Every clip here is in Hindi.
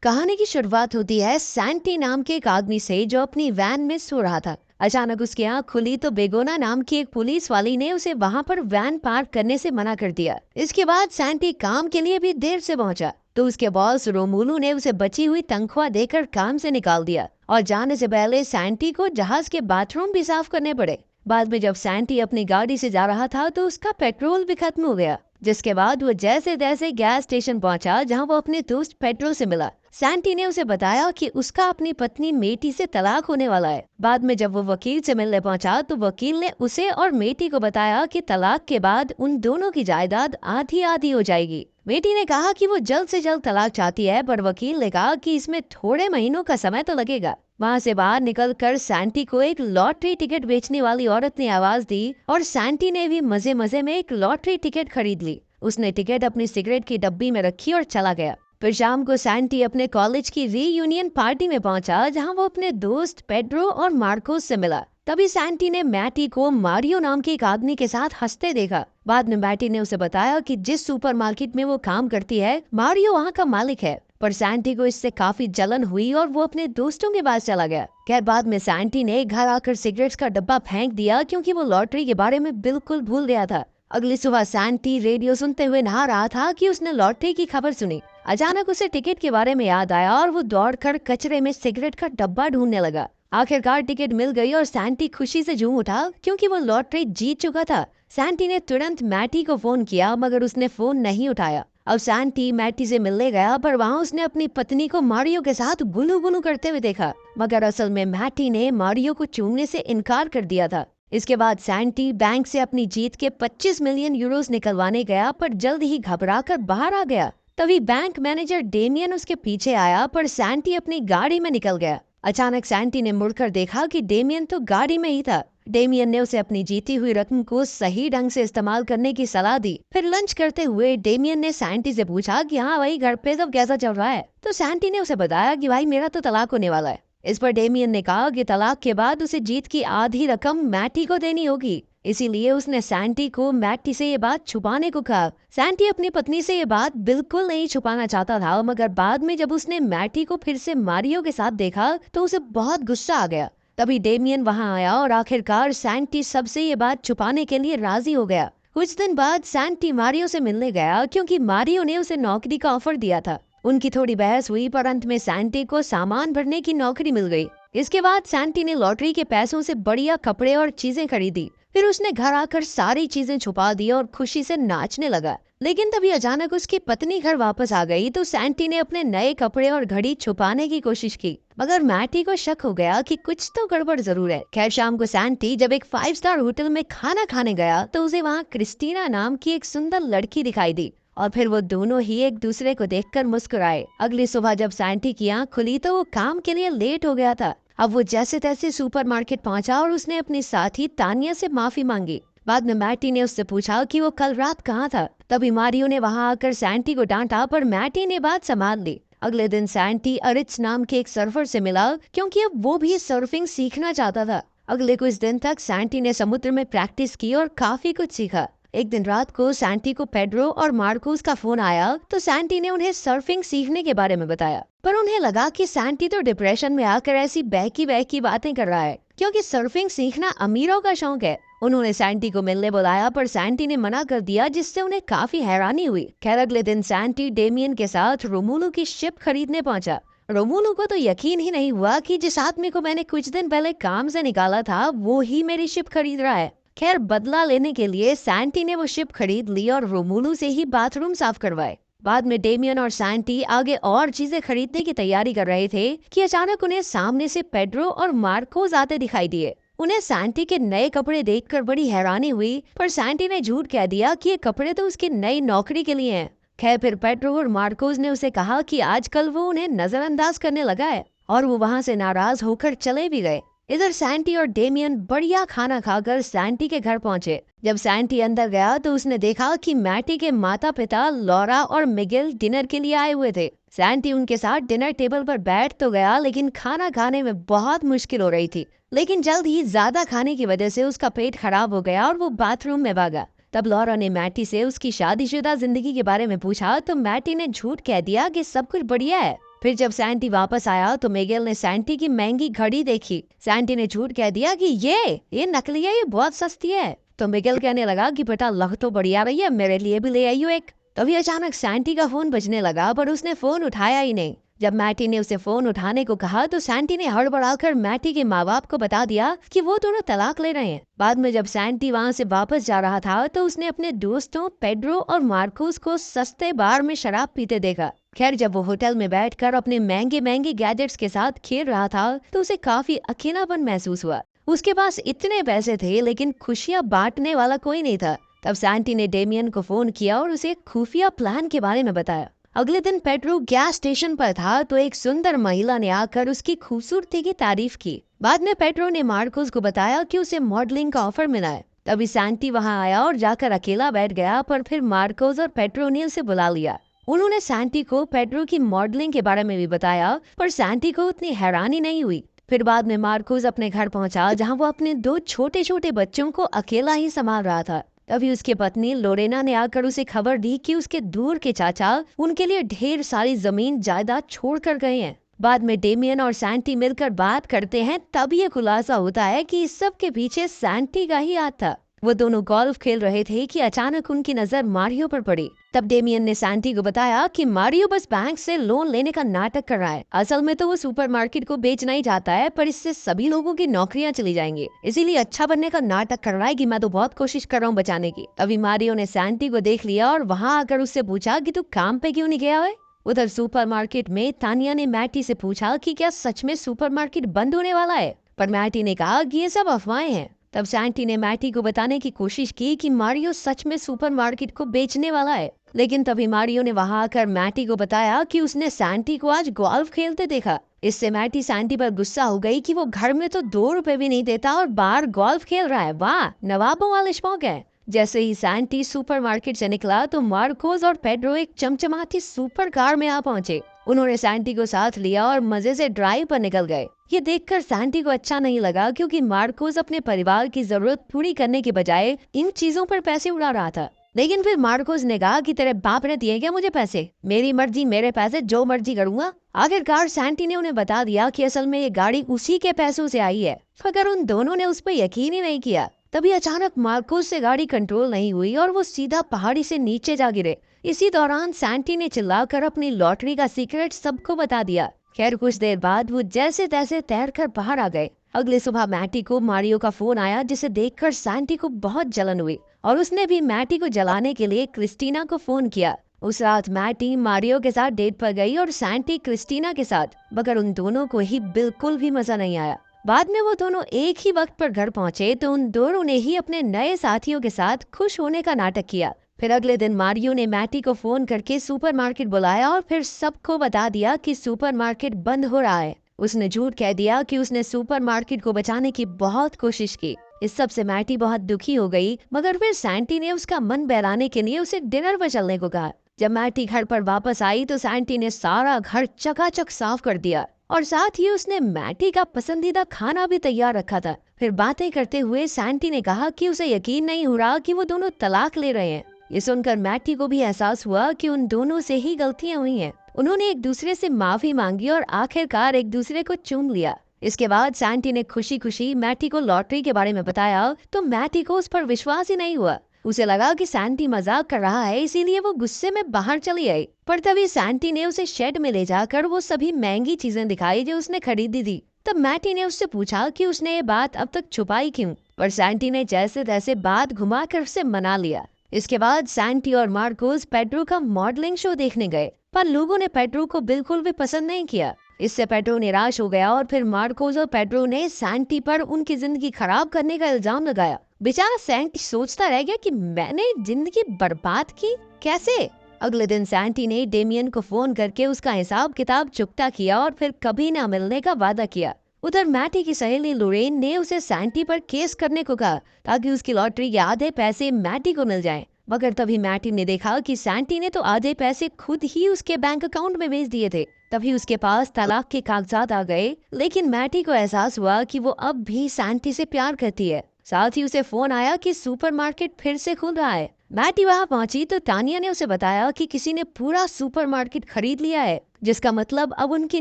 कहानी की शुरुआत होती है सैंटी नाम के एक आदमी से जो अपनी वैन में सो रहा था। अचानक उसकी आंख खुली तो बेगोना नाम की एक पुलिस वाली ने उसे वहां पर वैन पार्क करने से मना कर दिया। इसके बाद सैंटी काम के लिए भी देर से पहुंचा तो उसके बॉस रोमुलू ने उसे बची हुई तनख्वाह देकर काम से निकाल दिया और जाने से पहले सैंटी को जहाज के बाथरूम भी साफ करने पड़े। बाद में जब सैंटी अपनी गाड़ी से जा रहा था तो उसका पेट्रोल भी खत्म हो गया, जिसके बाद वो जैसे तैसे गैस स्टेशन पहुंचा जहां वो अपने दोस्त पेट्रो से मिला। सैंटी ने उसे बताया कि उसका अपनी पत्नी मेटी से तलाक होने वाला है। बाद में जब वो वकील से मिलने पहुंचा तो वकील ने उसे और मेटी को बताया कि तलाक के बाद उन दोनों की जायदाद आधी आधी हो जाएगी। मेटी ने कहा कि वो जल्द से जल्द तलाक चाहती है, पर वकील ने कहा कि इसमें थोड़े महीनों का समय तो लगेगा। वहाँ से बाहर निकलकर सैंटी को एक लॉटरी टिकट बेचने वाली औरत ने आवाज दी और सैंटी ने भी मजे मजे में एक लॉटरी टिकट खरीद ली। उसने टिकट अपनी सिगरेट की डब्बी में रखी और चला गया। फिर शाम को सैंटी अपने कॉलेज की रीयूनियन पार्टी में पहुंचा जहां वो अपने दोस्त पेड्रो और मार्कोस से मिला। तभी सैंटी ने मैटी को मारियो नाम के एक आदमी के साथ हंसते देखा। बाद में मैटी ने उसे बताया कि जिस सुपरमार्केट में वो काम करती है मारियो वहाँ का मालिक है। पर सैंटी को इससे काफी जलन हुई और वो अपने दोस्तों के पास चला गया। खैर बाद में सैंटी ने घर आकर सिगरेट्स का डब्बा फेंक दिया क्योंकि वो लॉटरी के बारे में बिल्कुल भूल गया था। अगली सुबह सैंटी रेडियो सुनते हुए नहा रहा था कि उसने लॉटरी की खबर सुनी। अचानक उसे टिकट के बारे में याद आया और वो दौड़कर कचरे में सिगरेट का डब्बा ढूंढने लगा। आखिरकार टिकट मिल गई और सैंटी खुशी से झूम उठा क्योंकि वो लॉटरी जीत चुका था। सैंटी ने तुरंत मैटी को फोन किया मगर उसने फोन नहीं उठाया। अब सैंटी मैटी से मिलने गया पर वहाँ उसने अपनी पत्नी को मारियो के साथ गुलू गुलू करते हुए देखा, मगर असल में मैटी ने मारियो को चूमने से इनकार कर दिया था। इसके बाद सैंटी बैंक से अपनी जीत के 25 मिलियन यूरोस निकलवाने गया पर जल्द ही घबराकर बाहर आ गया। तभी बैंक मैनेजर डेमियन उसके पीछे आया पर सैंटी अपनी गाड़ी में निकल गया। अचानक सैंटी ने मुड़कर देखा कि डेमियन तो गाड़ी में ही था। डेमियन ने उसे अपनी जीती हुई रकम को सही ढंग से इस्तेमाल करने की सलाह दी। फिर लंच करते हुए डेमियन ने सैंटी से पूछा कि हाँ भाई, घर पे सब कैसा चल रहा है। तो सैंटी ने उसे बताया कि भाई मेरा तो तलाक होने वाला है। इस पर डेमियन ने कहा कि तलाक के बाद उसे जीत की आधी रकम मैटी को देनी होगी, इसीलिए उसने सैंटी को मैटी से ये बात छुपाने को कहा। सैंटी अपनी पत्नी से ये बात बिल्कुल नहीं छुपाना चाहता था, मगर बाद में जब उसने मैटी को फिर से मारियो के साथ देखा तो उसे बहुत गुस्सा आ गया। तभी डेमियन वहां आया और आखिरकार सैंटी सबसे ये बात छुपाने के लिए राजी हो गया। कुछ दिन बाद सैंटी मारियो से मिलने गया क्योंकि मारियो ने उसे नौकरी का ऑफर दिया था। उनकी थोड़ी बहस हुई पर अंत में सैंटी को सामान भरने की नौकरी मिल गई। इसके बाद सैंटी ने लॉटरी के पैसों से बढ़िया कपड़े और चीजें खरीदी। फिर उसने घर आकर सारी चीजें छुपा दी और खुशी से नाचने लगा। लेकिन तभी अचानक उसकी पत्नी घर वापस आ गई तो सैंटी ने अपने नए कपड़े और घड़ी छुपाने की कोशिश की, मगर मैटी को शक हो गया कि कुछ तो गड़बड़ जरूर है। खैर शाम को सैंटी जब एक 5 स्टार होटल में खाना खाने गया तो उसे वहाँ क्रिस्टीना नाम की एक सुंदर लड़की दिखाई दी और फिर वो दोनों ही एक दूसरे को देखकर मुस्कुराए। अगली सुबह जब सैंटी की आंख खुली तो वो काम के लिए लेट हो गया था। अब वो जैसे तैसे सुपरमार्केट पहुंचा और उसने अपनी साथी तानिया से माफी मांगी। बाद में मैटी ने उससे पूछा कि वो कल रात कहाँ था। तभी मारियो ने वहां आकर सैंटी को डांटा पर मैटी ने बात संभाल ली। अगले दिन सैंटी अरिट्स नाम के एक सर्फर से मिला क्योंकि अब वो भी सर्फिंग सीखना चाहता था। अगले कुछ दिन तक सैंटी ने समुद्र में प्रैक्टिस की और काफी कुछ सीखा। एक दिन रात को सैंटी को पेड्रो और मार्कोस का फोन आया तो सैंटी ने उन्हें सर्फिंग सीखने के बारे में बताया, पर उन्हें लगा कि सैंटी तो डिप्रेशन में आकर ऐसी बहकी बहकी बातें कर रहा है क्योंकि सर्फिंग सीखना अमीरों का शौक है। उन्होंने सैंटी को मिलने बुलाया पर सैंटी ने मना कर दिया, जिससे उन्हें काफी हैरानी हुई। खैर अगले दिन सैंटी डेमियन के साथ रोमुलू की शिप खरीदने पहुंचा। रोमुलू को तो यकीन ही नहीं हुआ कि जिस आदमी को मैंने कुछ दिन पहले काम से निकाला था वो ही मेरी शिप खरीद रहा है। खैर बदला लेने के लिए सैंटी ने वो शिप खरीद ली और रोमुलू से ही बाथरूम साफ करवाए। बाद में डेमियन और सैंटी आगे और चीजें खरीदने की तैयारी कर रहे थे कि अचानक उन्हें सामने से पेड्रो और मार्कोस आते दिखाई दिए। उन्हें सैंटी के नए कपड़े देखकर बड़ी हैरानी हुई, पर सैंटी ने झूठ कह दिया कि ये कपड़े तो उसकी नई नौकरी के लिए हैं। खैर फिर पेड्रो और मार्कोस ने उसे कहा कि आजकल वो उन्हें नजरअंदाज करने लगा है और वो वहां से नाराज होकर चले भी गए। इधर सैंटी और डेमियन बढ़िया खाना खाकर सैंटी के घर पहुंचे। जब सैंटी अंदर गया तो उसने देखा कि मैटी के माता पिता लॉरा और मिगेल डिनर के लिए आए हुए थे। सैंटी उनके साथ डिनर टेबल पर बैठ तो गया लेकिन खाना खाने में बहुत मुश्किल हो रही थी। लेकिन जल्द ही ज्यादा खाने की वजह से उसका पेट खराब हो गया और वो बाथरूम में भागा। तब लॉरा ने मैटी से उसकी शादीशुदा जिंदगी के बारे में पूछा तो मैटी ने झूठ कह दिया कि सब कुछ बढ़िया है। फिर जब सैंटी वापस आया तो मिगेल ने सैंटी की महंगी घड़ी देखी। सैंटी ने झूठ कह दिया कि ये नकली है, ये बहुत सस्ती है। तो मिगेल कहने लगा कि बेटा लग तो बढ़िया रही है, मेरे लिए भी ले आई हो एक। तभी अचानक सैंटी का फोन बजने लगा, पर उसने फोन उठाया ही नहीं। जब मैटी ने उसे फोन उठाने को कहा तो सैंटी ने हड़बड़ाकर मैटी के माँ बाप को बता दिया कि वो दोनों तलाक ले रहे हैं। बाद में जब सैंटी वहाँ से वापस जा रहा था तो उसने अपने दोस्तों पेड्रो और मार्कोस को सस्ते बार में शराब पीते देखा। खैर जब वो होटल में बैठकर अपने महंगे महंगे गैजेट्स के साथ खेल रहा था तो उसे काफी अकेलापन महसूस हुआ। उसके पास इतने पैसे थे लेकिन खुशियां बांटने वाला कोई नहीं था। तब सैंटी ने डेमियन को फोन किया और उसे खुफिया प्लान के बारे में बताया। अगले दिन पेड्रो गैस स्टेशन पर था तो एक सुंदर महिला ने आकर उसकी खूबसूरती की तारीफ की। बाद में पेड्रो ने मार्कोस को बताया कि उसे मॉडलिंग का ऑफर मिला है। तभी सैंटी वहां आया और जाकर अकेला बैठ गया, पर फिर मार्कोस और पेड्रो ने उसे बुला लिया। उन्होंने सैंटी को पेड्रो की मॉडलिंग के बारे में भी बताया, पर सैंटी को उतनी हैरानी नहीं हुई। फिर बाद में मार्कोस अपने घर पहुंचा जहां वो अपने 2 छोटे छोटे बच्चों को अकेला ही संभाल रहा था। तभी उसकी पत्नी लोरेना ने आकर उसे खबर दी कि उसके दूर के चाचा उनके लिए ढेर सारी जमीन जायदाद छोड़ कर गए हैं। बाद में डेमियन और सैंटी मिलकर बात करते हैं, तब ये खुलासा होता है कि इस सब के पीछे सैंटी का ही हाथ था। वो दोनों गोल्फ खेल रहे थे कि अचानक उनकी नजर मारियो पर पड़ी। तब डेमियन ने सैंटी को बताया कि मारियो बस बैंक से लोन लेने का नाटक कर रहा है। असल में तो वो सुपरमार्केट को बेचना ही चाहता है, पर इससे सभी लोगों की नौकरियां चली जाएंगी, इसीलिए अच्छा बनने का नाटक कर रहा है कि मैं तो बहुत कोशिश कर रहा हूँ बचाने की। तभी मारियो ने सैंटी को देख लिया और वहां आकर उससे पूछा कि तू काम पे क्यों नहीं गया है। उधर सुपरमार्केट में तानिया ने मैटी से पूछा कि क्या सच में सुपरमार्केट बंद होने वाला है, पर मैटी ने कहा कि ये सब अफवाहें हैं। तब सैंटी ने मैटी को बताने की कोशिश की कि मारियो सच में सुपरमार्केट को बेचने वाला है, लेकिन तभी मारियो ने वहां आकर मैटी को बताया कि उसने सैंटी को आज गोल्फ खेलते देखा। इससे मैटी सैंटी पर गुस्सा हो गई कि वो घर में तो 2 रुपए भी नहीं देता और बाहर गोल्फ खेल रहा है। वाह, नवाबों वाले शौक है। जैसे ही सैंटी सुपरमार्केट से निकला तो मार्कोस और पेड्रो एक चमचमाती सुपर कार में आ पहुंचे। उन्होंने सैंटी को साथ लिया और मजे से ड्राइव पर निकल गए। ये देखकर सैंटी को अच्छा नहीं लगा, क्योंकि मार्कोस अपने परिवार की जरूरत पूरी करने के बजाय इन चीजों पर पैसे उड़ा रहा था। लेकिन फिर मार्कोस ने कहा कि तेरे बाप ने दिए क्या मुझे पैसे, मेरी मर्जी मेरे पैसे, जो मर्जी करूंगा। आखिरकार सैंटी ने उन्हें बता दिया कि असल में ये गाड़ी उसी के पैसों से आई है, मगर उन दोनों ने उस पर यकीन ही नहीं किया। तभी अचानक मार्कोस से गाड़ी कंट्रोल नहीं हुई और वो सीधा पहाड़ी से नीचे जा गिरे। इसी दौरान सैंटी ने चिल्लाकर अपनी लॉटरी का सीक्रेट सबको बता दिया। खैर कुछ देर बाद वो जैसे तैसे तैरकर बाहर आ गए। अगले सुबह मैटी को मारियो का फोन आया, जिसे देखकर सैंटी को बहुत जलन हुई और उसने भी मैटी को जलाने के लिए क्रिस्टीना को फोन किया। उस रात मैटी मारियो के साथ डेट पर गई और सैंटी क्रिस्टीना के साथ, मगर उन दोनों को ही बिल्कुल भी मजा नहीं आया। बाद में वो दोनों एक ही वक्त पर घर पहुंचे तो उन दोनों ने ही अपने नए साथियों के साथ खुश होने का नाटक किया। फिर अगले दिन मारियो ने मैटी को फोन करके सुपरमार्केट बुलाया और फिर सबको बता दिया कि सुपरमार्केट बंद हो रहा है। उसने झूठ कह दिया कि उसने सुपरमार्केट को बचाने की बहुत कोशिश की। इस सब से मैटी बहुत दुखी हो गई, मगर फिर सैंटी ने उसका मन बहलाने के लिए उसे डिनर पर चलने को कहा। जब मैटी घर पर वापस आई तो सैंटी ने सारा घर चकाचक साफ कर दिया और साथ ही उसने मैटी का पसंदीदा खाना भी तैयार रखा था। फिर बातें करते हुए सैंटी ने कहा कि उसे यकीन नहीं हो रहा कि वो दोनों तलाक ले रहे हैं। ये सुनकर मैटी को भी एहसास हुआ कि उन दोनों से ही गलतियां हुई हैं। उन्होंने एक दूसरे से माफी मांगी और आखिरकार एक दूसरे को चूम लिया। इसके बाद सैंटी ने खुशी खुशी मैटी को लॉटरी के बारे में बताया तो मैटी को उस पर विश्वास ही नहीं हुआ। उसे लगा कि सैंटी मजाक कर रहा है, इसीलिए वो गुस्से में बाहर चली आई। पर तभी सैंटी ने उसे शेड में ले जाकर वो सभी महंगी चीजें दिखाई जो उसने खरीदी थी। तब मैटी ने उससे पूछा कि उसने ये बात अब तक छुपाई क्यों, पर सैंटी ने जैसे तैसे बात घुमाकर उसे मना लिया। इसके बाद सैंटी और मार्कोस पेड्रो का मॉडलिंग शो देखने गए, पर लोगों ने पेड्रो को बिल्कुल भी पसंद नहीं किया। इससे पेड्रो निराश हो गया और फिर मार्कोस और पेड्रो ने सैंटी पर उनकी जिंदगी खराब करने का इल्जाम लगाया। बेचारा सैंटी सोचता रह गया कि मैंने जिंदगी बर्बाद की कैसे। अगले दिन सैंटी ने डेमियन को फोन करके उसका हिसाब किताब चुकता किया और फिर कभी न मिलने का वादा किया। उधर मैटी की सहेली लोरेन ने उसे सैंटी पर केस करने को कहा ताकि उसकी लॉटरी के आधे पैसे मैटी को मिल जाएं। मगर तभी मैटी ने देखा कि सैंटी ने तो आधे पैसे खुद ही उसके बैंक अकाउंट में भेज दिए थे। तभी उसके पास तलाक के कागजात आ गए, लेकिन मैटी को एहसास हुआ कि वो अब भी सैंटी से प्यार करती है। साथ ही उसे फोन आया कि सुपरमार्केट फिर से खुल रहा है। मैटी वहां पहुंची तो तानिया ने उसे बताया कि किसी ने पूरा सुपरमार्केट खरीद लिया है, जिसका मतलब अब उनकी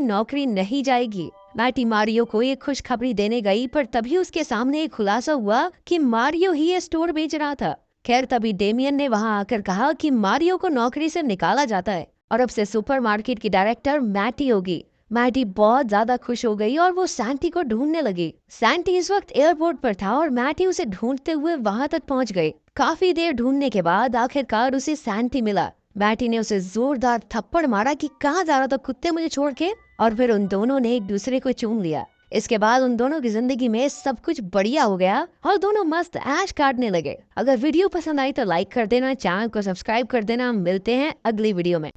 नौकरी नहीं जाएगी। मैटी मारियो को एक खुशखबरी देने गई, पर तभी उसके सामने एक खुलासा हुआ कि मारियो ही ये स्टोर बेच रहा था। खैर तभी डेमियन ने वहां आकर कहा कि मारियो को नौकरी से निकाला जाता है और अब से सुपरमार्केट की डायरेक्टर मैटी होगी। मैटी बहुत ज्यादा खुश हो गई और वो सैंटी को ढूंढने लगी। सैंटी इस वक्त एयरपोर्ट पर था और मैटी उसे ढूंढते हुए वहां तक पहुंच गई। काफी देर ढूंढने के बाद आखिरकार उसे सैंटी मिला। मैटी ने उसे जोरदार थप्पड़ मारा कि कहाँ जा रहा था कुत्ते मुझे छोड़ के, और फिर उन दोनों ने एक दूसरे को चूम लिया। इसके बाद उन दोनों की जिंदगी में सब कुछ बढ़िया हो गया और दोनों मस्त ऐश काटने लगे। अगर वीडियो पसंद आई तो लाइक कर देना, चैनल को सब्सक्राइब कर देना। मिलते हैं अगली वीडियो में।